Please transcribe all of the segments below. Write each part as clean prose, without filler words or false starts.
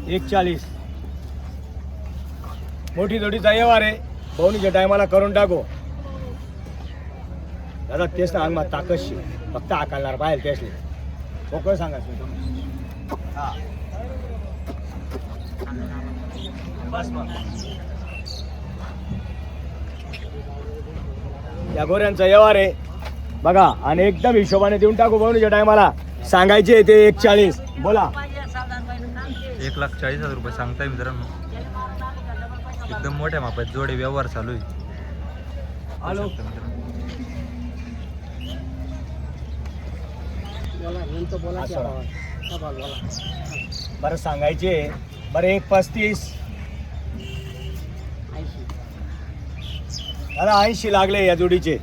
140. मोठी जोडीचा व्यवहार आहे. बहुणीच्या टायमाला करून टाकू. दादा तेच ना अंगमा ताकदशी फक्त आकारणार पाहिजे तेच मोकळं सांगा हा बस मग. या गोऱ्यांचा व्यवहार आहे बघा आणि एकदम हिशोबाने देऊन टाकू. बहुणीच्या टायमाला सांगायचे ते 140. बोला 1,40,000 रुपये सांगताय मित्रांनो. एकदम मोठ्या मापात जोडे व्यवहार चालू आहे. हॅलो बरं सांगायचे बरं 1,35. अरे 80 लागले या जोडीचे.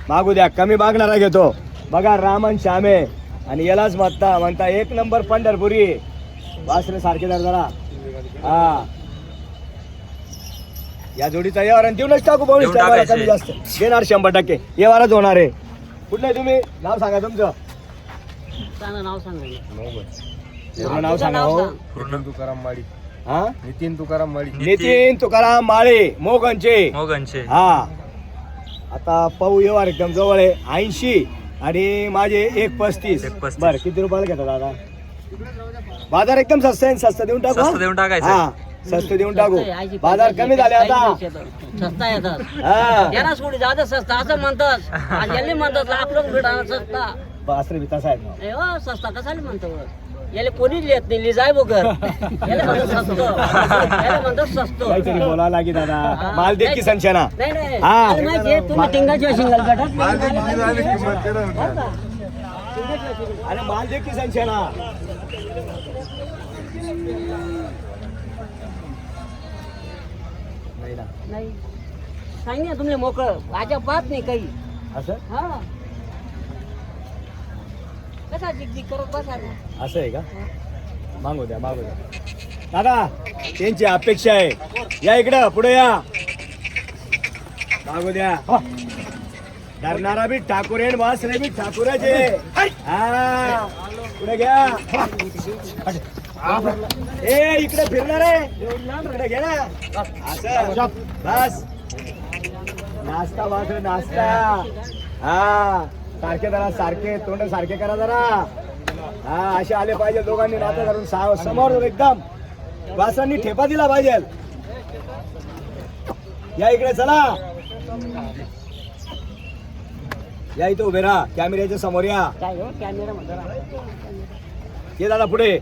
मागू द्या कमी मागणारा घेतो. बघा रामन श्यामे आणि यालाच म्हणता 1 नंबर पंढरपुरी वासरे सारखे जरा हा या जोडीचा व्यवहार देऊनच टाकू. बहु कमी जास्त देणार 100%. व्यवहारच होणार आहे. कुठले तुम्ही नाव सांगा तुमचं. नाव सांगा. पूर्ण नाव सांगा हो. पूर्ण तुकाराम माळी. हा नितीन तुकाराम माळी. नितीन तुकाराम माळे मोगनचे. हा आता पाहू व्यवहार एकदम जवळ आहे. 80 आणि माझे 1,35. बरं किती रुपयाला घेतात दादा. बाजार एकदम स्वस्त आहे. स्वस्त देऊन टाकू. स्वस्त देऊन टाकायचं. हा स्वस्त देऊन टाकू. बाजार कमी झाले आता. सस्ता येतात हा याला सोडी जादा सस्ता असं म्हणतात. याला म्हणतात लाख लोक भेटा सस्ता. बासरे विकास आहेत ना. ए हो सस्ता कसाला म्हणतात. याला कोणीच लिहित नाही लिजाय बघर. याला म्हणतात स्वस्त. याला म्हणतात स्वस्त. काहीतरी बोलावं लागेल दादा. माल देख की संचना. नाही नाही हा. मला माहिती आहे तुम्ही टिंगाच्या शिंगल गटात अरे माल देख की संचना. नाही ना नाही सांग तुमले मोकळं माझ्या बात नाही काही असं हा कसा जिगजिग करत बसा ना. असं आहे का. मागू द्या दादा त्यांची अपेक्षा आहे. या इकडं पुढे या. मागू द्या. धरणारा बी ठाकूर आहे वासरे बी ठाकूराचे. हा पुढे घ्या. ए इकडे फिरणार आहे. इकडे घे ना. असं बस नाश्ता वासरे नाश्ता. हा सारखे जरा सारखे तोंड सारखे करा जरा. हा असे आले पाहिजे दोघांनी नातं धरून समोर एकदम वासरांनी ठेपा दिला पाहिजे. या इकडे चला. या इथं उभे राहा. कॅमेऱ्याच्या समोर या. काय हो कॅमेरा म्हणतो. ये दादा पुढे.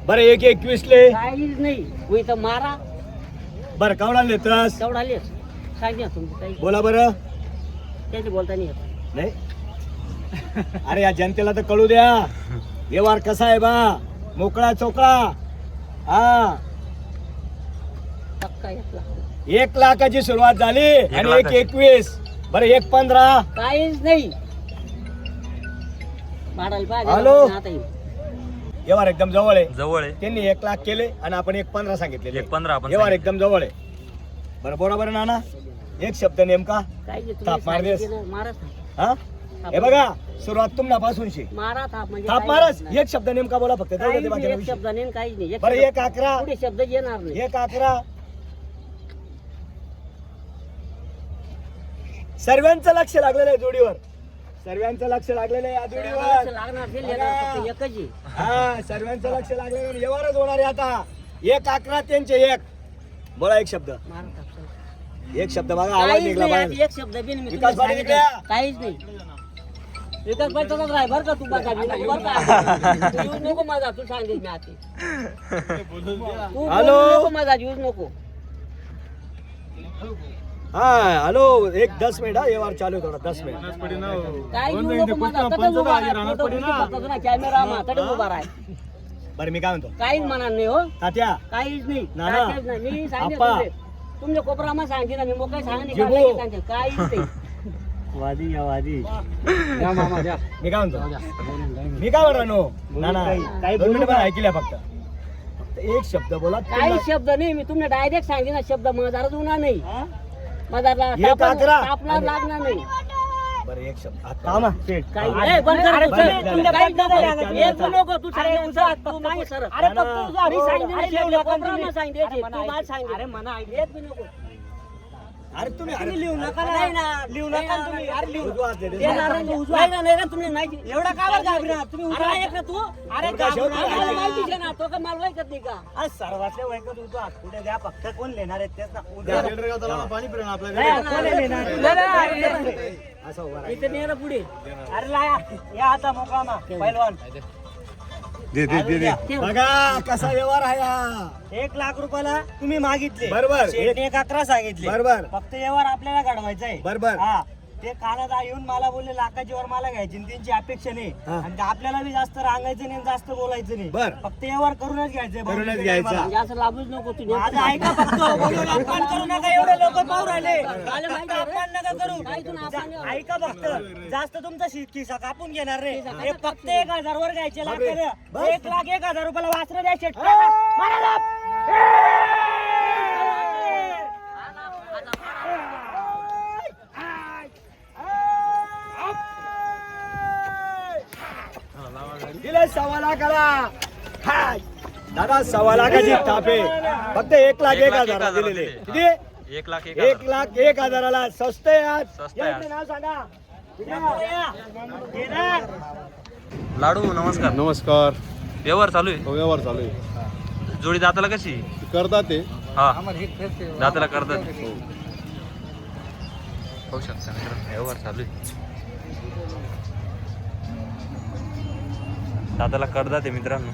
बरं 1,21 काहीच नाही होई तर मारा. बरं कावडा लेतस तेवढा आलेच सांग तुमचं काही बोला बरं. त्याची बोलता नाही येत. नाही अरे या जनतेला तर कळू द्या व्यवहार कसा आहे बा. मोकळा चोकळा. हा पक्का 1 लाख. 1 लाखाची सुरुवात झाली आणि 1,21. बरं 1,15. काहीच नाही मारायला पाहिजे. हॅलो. आता येईल. व्यवहार एकदम जवळ आहे. जवळ आहे. त्यांनी 1 लाख केले आणि आपण 1,15 सांगितले. 1,15 आपण व्यवहार एकदम जवळ आहे. बरं बोला बरं नाना एक शब्द नेमका. काही नाही, थाप मार देस. तुम्ही मारत नाही. हा हे बघा सुरुवात तुमनापासून शी मारा थाप म्हणजे थाप काही मारच. नाही. एक शब्द नेमका बोला फक्त. काही तेवढं ते नाही, बाकीच्या एक विषयी. शब्द नाही काहीच नाही. एक बरं शब्द- 1,11. पुढे शब्द येणार नाही. 1,11. सर्वांचं लक्ष लागलेलं आहे जोडीवर. सर्वांचं लक्ष लागलेलं आहे या जोडीवर. लागणार असेल, येणार फक्त एकच आहे. हा सर्वांचं लक्ष लागलेलं आहे. व्यवहारच होणार आहे आता. 1,11 त्यांचे 1. बोला एक शब्द. मारा थाप, चला. एक शब्द बघा आवाज काहीच निघला नाही, बाहेर. आज एक शब्द बी नाही. मी विकास तुम्हाला पाटील सांगितलं. इकडे. काहीच नाही. विकास पाटील तसाच राह बरं का तू बघा बरं का. तू यूज नको माझा तू सांगेल मी आता. तू हॅलो. बोलू नको माझा यूज नको. हा हॅलो 10 मिनिट. हा व्यवहार चालू आहे थोडा 10 मिनिट. काय यूज नको माझा तटच उभा राह. फोटो फक्त ना कॅमेरा मा तटच उभा राह. बरं मी काय म्हणतो काहीच म्हणणार नाही हो. तात्या काहीच नाही. नाना. काहीच नाही. मी आप्पा. सांगितलं तुमच्या कोपरामा सांगितलं ना मी मोकळं सांगितलं जिबू. काय सांगितलं काहीच नाही. वादी या वादी या मामा द्या. मी काय म्हणतो मी काय म्हणतो नो नाना काही बोलणं पण ऐकल्या फक्त एक शब्द बोला. काही शब्द नाही. मी तुम्हाला डायरेक्ट सांगितलं ना शब्द मजारच होणार नाही. मजारला 1,11. तापणार लागणार नाही. बरं एक शब्द थांबा. काही ए, बंद कर. अरे, चल, बंद, तुला बंद, काही बंद, नको. बंद, एक बंद. नको. तू सांगितलं, तू मागे सर. अरे, फक्त तुझं आम्ही सांगितलं, अरे, शेवटी लिहू नका कोपरावरनं तुम्ही. सांगितलं. तू मला सांगितलं. एक बी नको. अरे तुम्ही तुम्ही लिहू नका ना. नाही ना. लिहू नका तुम्ही. अरे लिहू उजवा हात दे, दे. देणार नाही, उजवा. नाही ना, तुम्ही नाही. एवढा का बरं घाबरणार? तुम्ही उजवा ऐक ना तू. अरे पोरगा शेवटी घाबरणार. आहे. मला माहितीच आहे ना, तो का मला ऐकत नाही का? आज सर्वातले वैकत उजवा हात पुढे द्या, फक्त कोण लिहिणार आहेत तेच ना द्या. उद्या पाणी पिरण नाही, कोण आहे लिहिणार? असं उभा राहा. इथे नाही ना पुढे. अरे लाया या आता मोकामा पैलवान बघा कसा व्यवहार आहे हा. 1 लाख रुपयाला तुम्ही मागितले बरोबर. शेठने 11 सांगितले बरोबर. फक्त व्यवहार आपल्याला घडवायचा आहे बरोबर. हा ते कानादा येऊन मला बोलले लाखाची वर मला घ्यायची आणि त्यांची अपेक्षा नाही हा. आणि ते आपल्याला बी जास्त रांगायचं नाही आणि जास्त बोलायचं नाही बर. फक्त व्यवहार करूनच घ्यायचंय करूनच घ्यायचा. म्हणजे असं लाभूच नको तू. माझं ऐका फक्त बोलून अपमान करू नका एवढे लोक पाहू राहिले झालं माहिती आहे रे? अपमान नका काय तू नाव सांग? करू ऐका फक्त जास्त तुमचा खिसा कापून घेणार रे खिसा हे फक्त 1,000 वर घ्यायचे लाख बापरे. रे. 1,01,000 रुपयाला वासरं द्या शेट दिले 1.25 लाखाला. हाय. दादा 1.25 लाखाची थापे फक्त 1,01,000 दिलेले किती 1,01,000. 1,01,000 स्वस्त आहे आज. स्वस्त आहे या आज. इकडे नाव सांगा. लाडू नमस्कार. नमस्कार. व्यवहार चालू आहे. व्यवहार चालू आहे. जोडी दाताला कशी? करतात ते हा दाताला करतात. पाहू शकता मित्रांनो व्यवहार चालू आहे. दाताला करतात आहे मित्रांनो.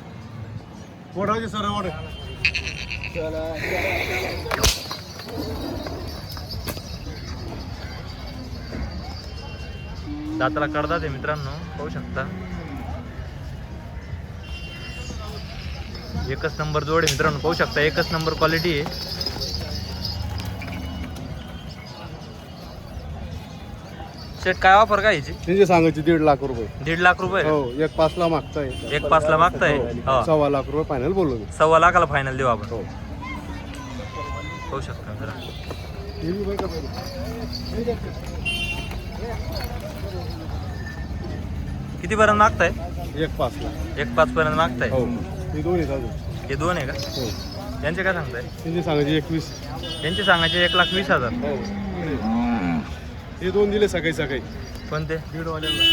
कोणाची सरवड दाताला करतात आहे मित्रांनो पाहू शकता. एकच नंबर जोड आहे मित्रांनो पाहू शकता. एकच नंबर क्वालिटी आहे. सेट काय ऑफर काय याची? त्यांची सांगायची 1.5 लाख रुपये. 1.5 लाख रुपये हो 1,05 ला मागताय. 1,05 ला मागताय. हो. हा 1.25 लाख रुपये फायनल बोललो मी. 1.25 लाखाला फायनल देऊ आपण. हो पाहू शकता मित्रांनो. हे बी बघा पहिले. किती पर्यंत मागताय? 1.5 ला. 1,05 पर्यंत मागताय. हो हे दोन आहेत अजून. हे दोन आहे का? हो यांचे काय सांगताय? त्यांची सांगायची 21. यांचे सांगायचे 1,20,000. हो हे दोन दिले सकाळी सकाळी. कोणते? 1.5 वाल्याला.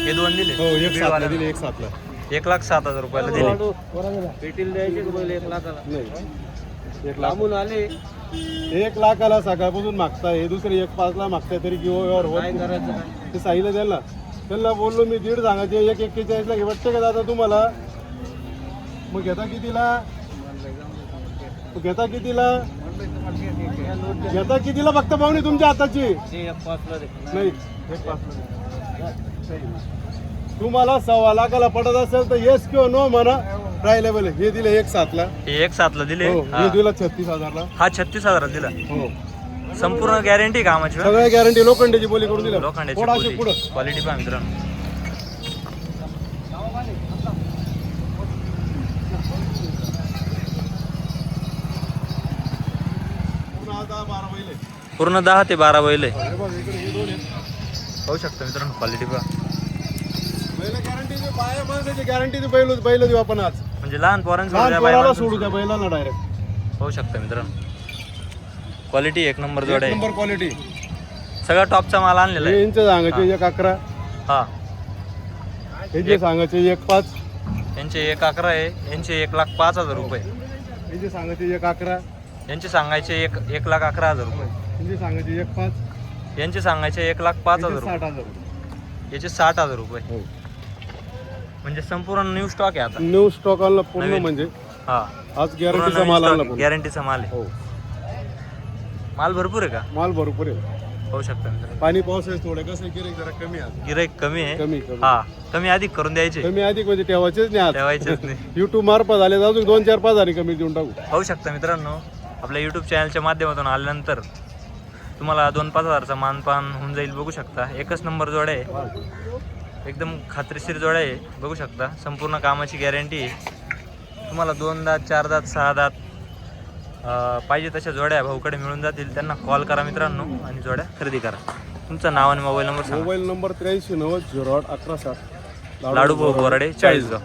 हे दोन दिले. हो 1.7 ला वाल्याला. दिले. 1.7 ला 1,07,000 रुपयाला दिले. पेटील द्यायचे का बोल 1 लाखाला? नाही 1 लाख. लांबून आले 1 लाखाला सकाळपासून मागताय. हे दुसरे 1.5 ला मागताय तरी किंवा व्यवहार होत काय नाही. करायचं काय? ते साईला द्याल ना. त्यांना बोललो मी 1.5 सांगायचे 1.41 ला वाटते का दादा तुम्हाला? मग घेता कितीला? घेता कितीला? घेता कितीला? फक्त पाहुणे तुमच्या हाताची ते 1,05 ला दे. नाही 1.5 तुम्हाला 1.25 लाखाला पडत असेल तर येस किंवा नो म्हणा. राहिलेबल हे दिले 1.7 ला. हे 1,07,000 दिले. हो हा. हे दिला 36,000 ला. हा 36,000 दिला. हो संपूर्ण गॅरंटी कामाची बा. सगळ्या गॅरंटी लोखंडाची बोली करून दिला. लोखंडाची थोडाशे पुढं बोली. क्वालिटी पहा मित्रांनो. पूर्ण 10 ते 12 बैल आहे. हे बघ इकडे हे दोन आहेत. पाहू शकता मित्रांनो क्वालिटी पहा. बैल गॅरंटी बाया माणसाची गॅरंटी बैल देऊ आपण आज. म्हणजे लहान पोरांचं लहान द्या, बाई पोराला माणसांचं सोडू द्या सोडू. बैलांना डायरेक्ट. पाहू शकता मित्रांनो क्वालिटी एक नंबर जोड एक आहे. Number quality. सगळा टॉपचा माल आणलेला हे आहे. यांचे सांगायचे 1.11. हा हे जे सांगायचे 1.5. यांचे 1,11 आहे. यांचे 1,05,000 रुपये. हे जे सांगायचे 1.11. यांचे सांगायचे 1,11,000 रुपये. हे जे सांगायचे 1.5. यांचे सांगायचे 1,05,000 रुपये. 60,000 रुपये. याचे 60,000 रुपये. हो म्हणजे संपूर्ण न्यू स्टॉक आहे आता. न्यू स्टॉक आणला पूर्ण नवीन. म्हणजे हा आज गॅरंटीचा माल आणला पूर्ण. गॅरंटीचा माल आहे. हो माल भरपूर आहे का? माल भरपूर आहे. पाहू शकता मित्रांनो. पाणी पाऊस आहे थोडे कसं गिऱ्हाईक जरा कमी आहे. गिराईक कमी आहे. कमी हा कमी अधिक करून द्यायचे. कमी अधिक म्हणजे ठेवायचेच नाही आज. ठेवायचेच नाही. युट्यूब मार्फत आले तर अजून 2-4-5 हजार कमी देऊन टाकू. पाहू शकता मित्रांनो आपल्या यूट्यूब चॅनलच्या माध्यमातून आल्यानंतर तुम्हाला 2-5 हजारचा मानपान होऊन जाईल. बघू शकता एकच नंबर जोड आहे. एकदम खात्रीशीर जोड आहे. बघू शकता संपूर्ण कामाची गॅरंटी आहे. तुम्हाला 2 दात 4 दात 6 दात पाहिजे तशा जोड्या भाऊकडे मिळून जातील. त्यांना कॉल करा मित्रांनो आणि जोड्या खरेदी करा. तुमचं नाव आणि मोबाईल नंबर सांगा. Mobile number 83 90 08 11 60. लाडू भाऊ बोराडे 40 गाव.